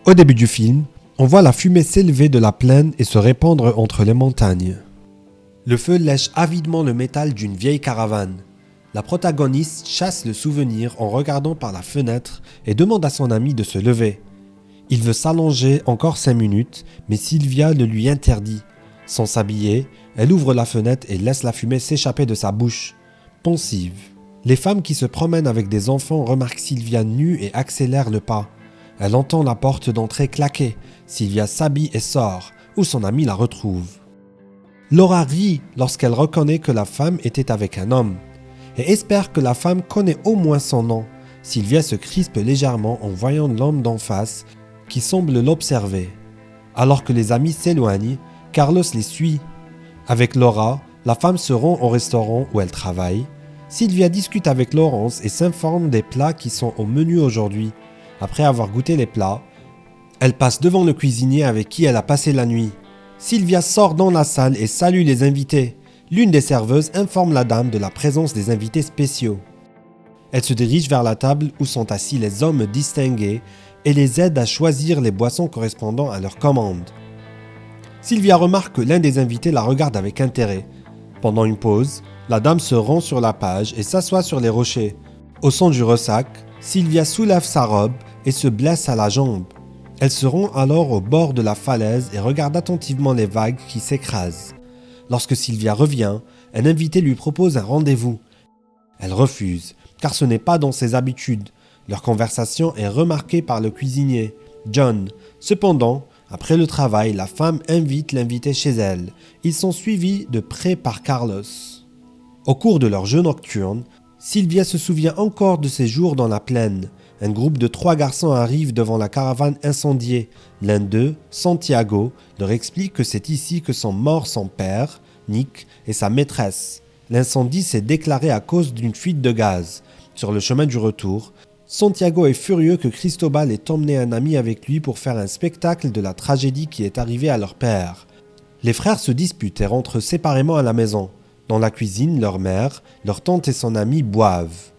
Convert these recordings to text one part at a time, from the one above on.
Au début du film, on voit la fumée s'élever de la plaine et se répandre entre les montagnes. Le feu lèche avidement le métal d'une vieille caravane. La protagoniste chasse le souvenir en regardant par la fenêtre et demande à son ami de se lever. Il veut s'allonger encore 5 minutes, mais Sylvia le lui interdit. Sans s'habiller, elle ouvre la fenêtre et laisse la fumée s'échapper de sa bouche, pensive. Les femmes qui se promènent avec des enfants remarquent Sylvia nue et accélèrent le pas. Elle entend la porte d'entrée claquer. Sylvia s'habille et sort, où son ami la retrouve. Laura rit lorsqu'elle reconnaît que la femme était avec un homme, et espère que la femme connaît au moins son nom. Sylvia se crispe légèrement en voyant l'homme d'en face qui semble l'observer. Alors que les amis s'éloignent, Carlos les suit. Avec Laura, la femme se rend au restaurant où elle travaille. Sylvia discute avec Laurence et s'informe des plats qui sont au menu aujourd'hui. Après avoir goûté les plats, elle passe devant le cuisinier avec qui elle a passé la nuit. Sylvia sort dans la salle et salue les invités. L'une des serveuses informe la dame de la présence des invités spéciaux. Elle se dirige vers la table où sont assis les hommes distingués et les aide à choisir les boissons correspondant à leur commande. Sylvia remarque que l'un des invités la regarde avec intérêt. Pendant une pause, la dame se rend sur la page et s'assoit sur les rochers. Au son du ressac, Sylvia soulève sa robe et se blesse à la jambe. Elle se rend alors au bord de la falaise et regarde attentivement les vagues qui s'écrasent. Lorsque Sylvia revient, un invité lui propose un rendez-vous. Elle refuse, car ce n'est pas dans ses habitudes. Leur conversation est remarquée par le cuisinier, John. Cependant, après le travail, la femme invite l'invité chez elle. Ils sont suivis de près par Carlos. Au cours de leur jeu nocturne, Sylvia se souvient encore de ses jours dans la plaine. Un groupe de 3 garçons arrive devant la caravane incendiée. L'un d'eux, Santiago, leur explique que c'est ici que sont morts son père, Nick, et sa maîtresse. L'incendie s'est déclaré à cause d'une fuite de gaz. Sur le chemin du retour, Santiago est furieux que Cristobal ait emmené un ami avec lui pour faire un spectacle de la tragédie qui est arrivée à leur père. Les frères se disputent et rentrent séparément à la maison. Dans la cuisine, leur mère, leur tante et son ami boivent.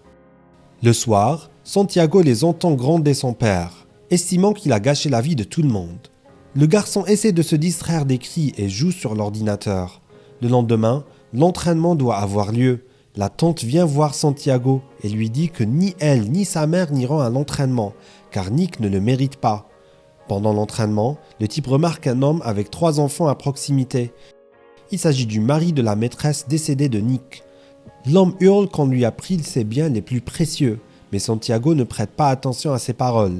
Le soir, Santiago les entend gronder son père, estimant qu'il a gâché la vie de tout le monde. Le garçon essaie de se distraire des cris et joue sur l'ordinateur. Le lendemain, l'entraînement doit avoir lieu. La tante vient voir Santiago et lui dit que ni elle ni sa mère n'iront à l'entraînement, car Nick ne le mérite pas. Pendant l'entraînement, le type remarque un homme avec 3 enfants à proximité. Il s'agit du mari de la maîtresse décédée de Nick. L'homme hurle qu'on lui a pris ses biens les plus précieux, mais Santiago ne prête pas attention à ses paroles,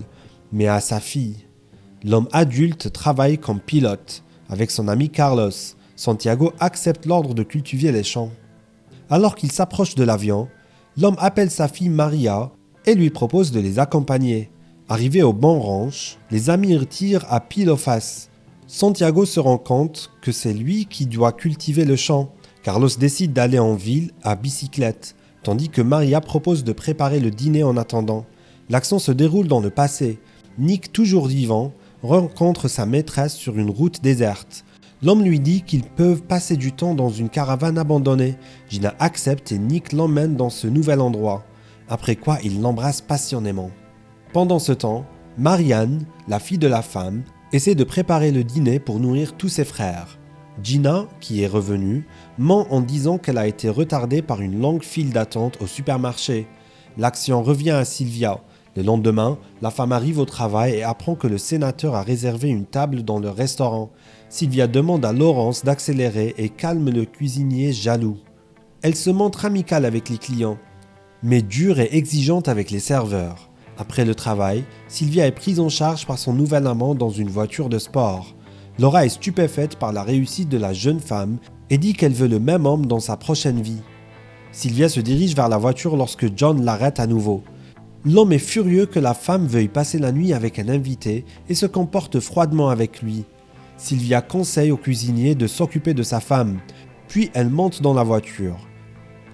mais à sa fille. L'homme adulte travaille comme pilote. Avec son ami Carlos, Santiago accepte l'ordre de cultiver les champs. Alors qu'il s'approche de l'avion, l'homme appelle sa fille Maria et lui propose de les accompagner. Arrivé au banc ranch, les amis tirent à pile ou face. Santiago se rend compte que c'est lui qui doit cultiver le champ. Carlos décide d'aller en ville à bicyclette, tandis que Maria propose de préparer le dîner en attendant. L'action se déroule dans le passé. Nick, toujours vivant, rencontre sa maîtresse sur une route déserte. L'homme lui dit qu'ils peuvent passer du temps dans une caravane abandonnée. Gina accepte et Nick l'emmène dans ce nouvel endroit, après quoi il l'embrasse passionnément. Pendant ce temps, Marianne, la fille de la femme, essaie de préparer le dîner pour nourrir tous ses frères. Gina, qui est revenue, ment en disant qu'elle a été retardée par une longue file d'attente au supermarché. L'action revient à Sylvia. Le lendemain, la femme arrive au travail et apprend que le sénateur a réservé une table dans le restaurant. Sylvia demande à Laurence d'accélérer et calme le cuisinier jaloux. Elle se montre amicale avec les clients, mais dure et exigeante avec les serveurs. Après le travail, Sylvia est prise en charge par son nouvel amant dans une voiture de sport. Laura est stupéfaite par la réussite de la jeune femme et dit qu'elle veut le même homme dans sa prochaine vie. Sylvia se dirige vers la voiture lorsque John l'arrête à nouveau. L'homme est furieux que la femme veuille passer la nuit avec un invité et se comporte froidement avec lui. Sylvia conseille au cuisinier de s'occuper de sa femme, puis elle monte dans la voiture.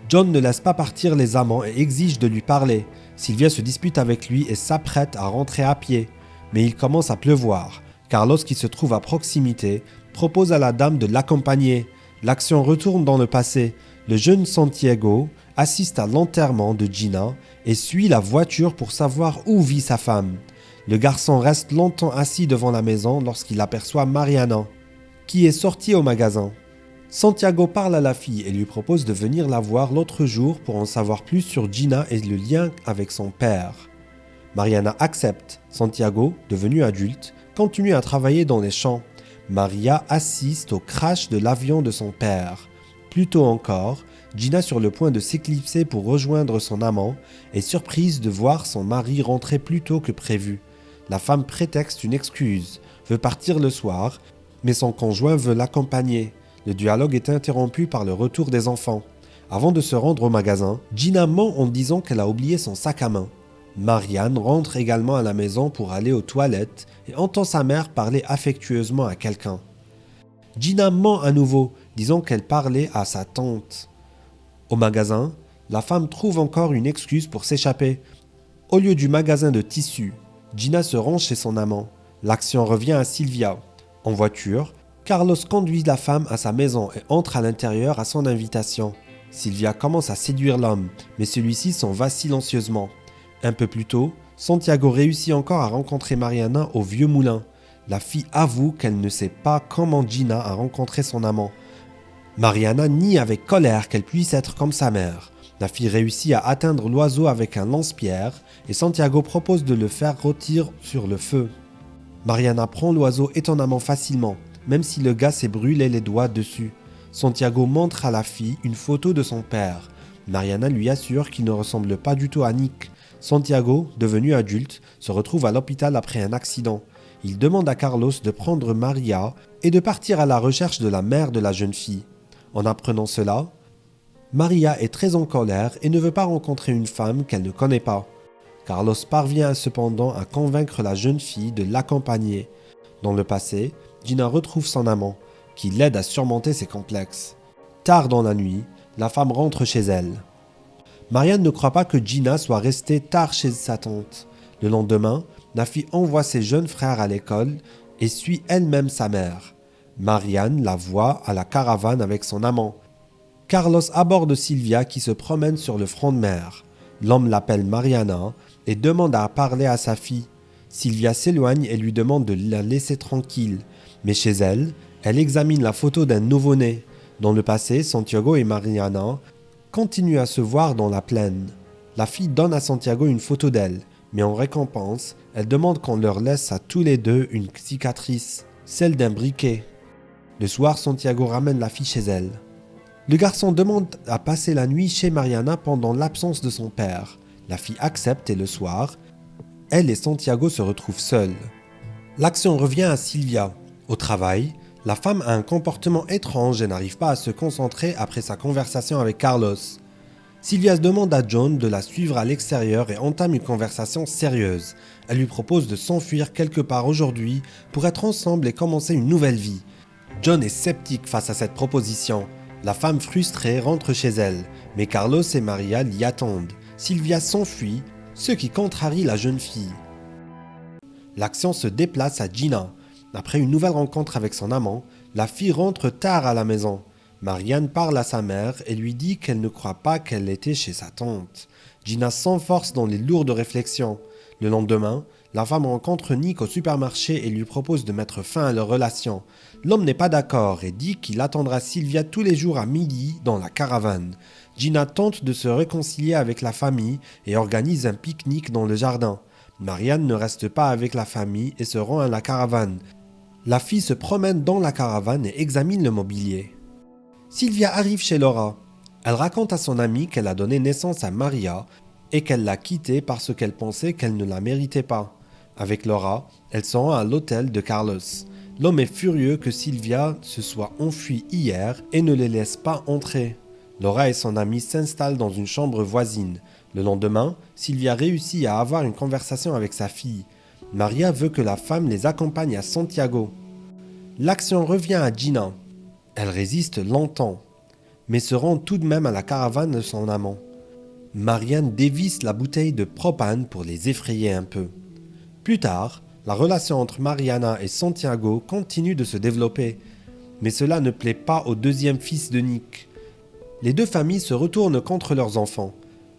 John ne laisse pas partir les amants et exige de lui parler. Sylvia se dispute avec lui et s'apprête à rentrer à pied, mais il commence à pleuvoir. Carlos, qui se trouve à proximité, propose à la dame de l'accompagner. L'action retourne dans le passé. Le jeune Santiago assiste à l'enterrement de Gina et suit la voiture pour savoir où vit sa femme. Le garçon reste longtemps assis devant la maison lorsqu'il aperçoit Mariana, qui est sortie au magasin. Santiago parle à la fille et lui propose de venir la voir l'autre jour pour en savoir plus sur Gina et le lien avec son père. Mariana accepte. Santiago, devenu adulte, continue à travailler dans les champs. Maria assiste au crash de l'avion de son père. Plus tôt encore, Gina, sur le point de s'éclipser pour rejoindre son amant, est surprise de voir son mari rentrer plus tôt que prévu. La femme prétexte une excuse, veut partir le soir, mais son conjoint veut l'accompagner. Le dialogue est interrompu par le retour des enfants. Avant de se rendre au magasin, Gina ment en disant qu'elle a oublié son sac à main. Marianne rentre également à la maison pour aller aux toilettes et entend sa mère parler affectueusement à quelqu'un. Gina ment à nouveau, disant qu'elle parlait à sa tante. Au magasin, la femme trouve encore une excuse pour s'échapper. Au lieu du magasin de tissus, Gina se rend chez son amant. L'action revient à Sylvia. En voiture, Carlos conduit la femme à sa maison et entre à l'intérieur à son invitation. Sylvia commence à séduire l'homme, mais celui-ci s'en va silencieusement. Un peu plus tôt, Santiago réussit encore à rencontrer Mariana au vieux moulin. La fille avoue qu'elle ne sait pas comment Gina a rencontré son amant. Mariana nie avec colère qu'elle puisse être comme sa mère. La fille réussit à atteindre l'oiseau avec un lance-pierre et Santiago propose de le faire rôtir sur le feu. Mariana prend l'oiseau étonnamment facilement, même si le gars s'est brûlé les doigts dessus. Santiago montre à la fille une photo de son père. Mariana lui assure qu'il ne ressemble pas du tout à Nick. Santiago, devenu adulte, se retrouve à l'hôpital après un accident. Il demande à Carlos de prendre Maria et de partir à la recherche de la mère de la jeune fille. En apprenant cela, Maria est très en colère et ne veut pas rencontrer une femme qu'elle ne connaît pas. Carlos parvient cependant à convaincre la jeune fille de l'accompagner. Dans le passé, Gina retrouve son amant, qui l'aide à surmonter ses complexes. Tard dans la nuit, la femme rentre chez elle. Marianne ne croit pas que Gina soit restée tard chez sa tante. Le lendemain, la fille envoie ses jeunes frères à l'école et suit elle-même sa mère. Marianne la voit à la caravane avec son amant. Carlos aborde Sylvia qui se promène sur le front de mer. L'homme l'appelle Mariana et demande à parler à sa fille. Sylvia s'éloigne et lui demande de la laisser tranquille. Mais chez elle, elle examine la photo d'un nouveau-né. Dans le passé, Santiago et Mariana continuent à se voir dans la plaine. La fille donne à Santiago une photo d'elle, mais en récompense, elle demande qu'on leur laisse à tous les deux une cicatrice, celle d'un briquet. Le soir, Santiago ramène la fille chez elle. Le garçon demande à passer la nuit chez Mariana pendant l'absence de son père. La fille accepte et le soir, elle et Santiago se retrouvent seuls. L'action revient à Sylvia. Au travail, la femme a un comportement étrange et n'arrive pas à se concentrer après sa conversation avec Carlos. Sylvia demande à John de la suivre à l'extérieur et entame une conversation sérieuse. Elle lui propose de s'enfuir quelque part aujourd'hui pour être ensemble et commencer une nouvelle vie. John est sceptique face à cette proposition. La femme frustrée rentre chez elle, mais Carlos et Maria l'y attendent. Sylvia s'enfuit, ce qui contrarie la jeune fille. L'action se déplace à Gina. Après une nouvelle rencontre avec son amant, la fille rentre tard à la maison. Marianne parle à sa mère et lui dit qu'elle ne croit pas qu'elle était chez sa tante. Gina s'enforce dans les lourdes réflexions. Le lendemain, la femme rencontre Nick au supermarché et lui propose de mettre fin à leur relation. L'homme n'est pas d'accord et dit qu'il attendra Sylvia tous les jours à midi dans la caravane. Gina tente de se réconcilier avec la famille et organise un pique-nique dans le jardin. Marianne ne reste pas avec la famille et se rend à la caravane. La fille se promène dans la caravane et examine le mobilier. Sylvia arrive chez Laura. Elle raconte à son amie qu'elle a donné naissance à Maria et qu'elle l'a quittée parce qu'elle pensait qu'elle ne la méritait pas. Avec Laura, elle se rend à l'hôtel de Carlos. L'homme est furieux que Sylvia se soit enfuie hier et ne les laisse pas entrer. Laura et son amie s'installent dans une chambre voisine. Le lendemain, Sylvia réussit à avoir une conversation avec sa fille. Maria veut que la femme les accompagne à Santiago. L'action revient à Gina. Elle résiste longtemps, mais se rend tout de même à la caravane de son amant. Marianne dévisse la bouteille de propane pour les effrayer un peu. Plus tard, la relation entre Mariana et Santiago continue de se développer, mais cela ne plaît pas au deuxième fils de Nick. Les deux familles se retournent contre leurs enfants.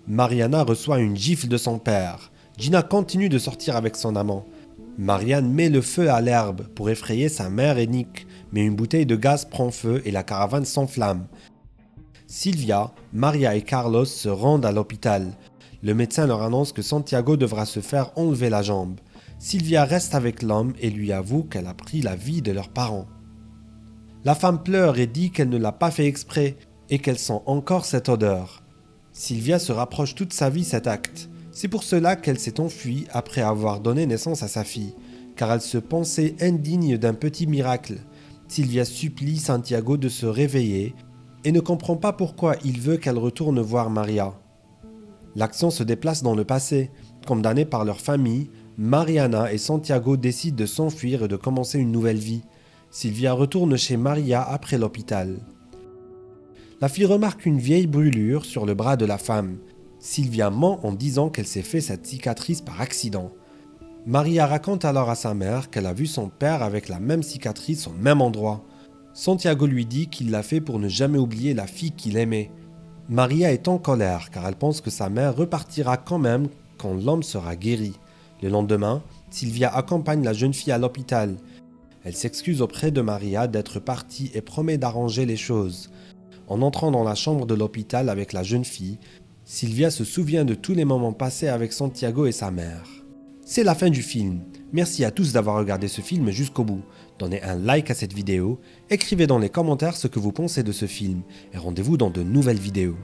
Mariana reçoit une gifle de son père. Gina continue de sortir avec son amant. Marianne met le feu à l'herbe pour effrayer sa mère et Nick, mais une bouteille de gaz prend feu et la caravane s'enflamme. Sylvia, Maria et Carlos se rendent à l'hôpital. Le médecin leur annonce que Santiago devra se faire enlever la jambe. Sylvia reste avec l'homme et lui avoue qu'elle a pris la vie de leurs parents. La femme pleure et dit qu'elle ne l'a pas fait exprès et qu'elle sent encore cette odeur. Sylvia se rapproche toute sa vie cet acte. C'est pour cela qu'elle s'est enfuie après avoir donné naissance à sa fille, car elle se pensait indigne d'un petit miracle. Sylvia supplie Santiago de se réveiller et ne comprend pas pourquoi il veut qu'elle retourne voir Maria. L'action se déplace dans le passé. Condamnés par leur famille, Mariana et Santiago décident de s'enfuir et de commencer une nouvelle vie. Sylvia retourne chez Maria après l'hôpital. La fille remarque une vieille brûlure sur le bras de la femme. Sylvia ment en disant qu'elle s'est fait cette cicatrice par accident. Maria raconte alors à sa mère qu'elle a vu son père avec la même cicatrice au même endroit. Santiago lui dit qu'il l'a fait pour ne jamais oublier la fille qu'il aimait. Maria est en colère car elle pense que sa mère repartira quand même quand l'homme sera guéri. Le lendemain, Sylvia accompagne la jeune fille à l'hôpital. Elle s'excuse auprès de Maria d'être partie et promet d'arranger les choses. En entrant dans la chambre de l'hôpital avec la jeune fille, Sylvia se souvient de tous les moments passés avec Santiago et sa mère. C'est la fin du film. Merci à tous d'avoir regardé ce film jusqu'au bout. Donnez un like à cette vidéo, écrivez dans les commentaires ce que vous pensez de ce film et rendez-vous dans de nouvelles vidéos.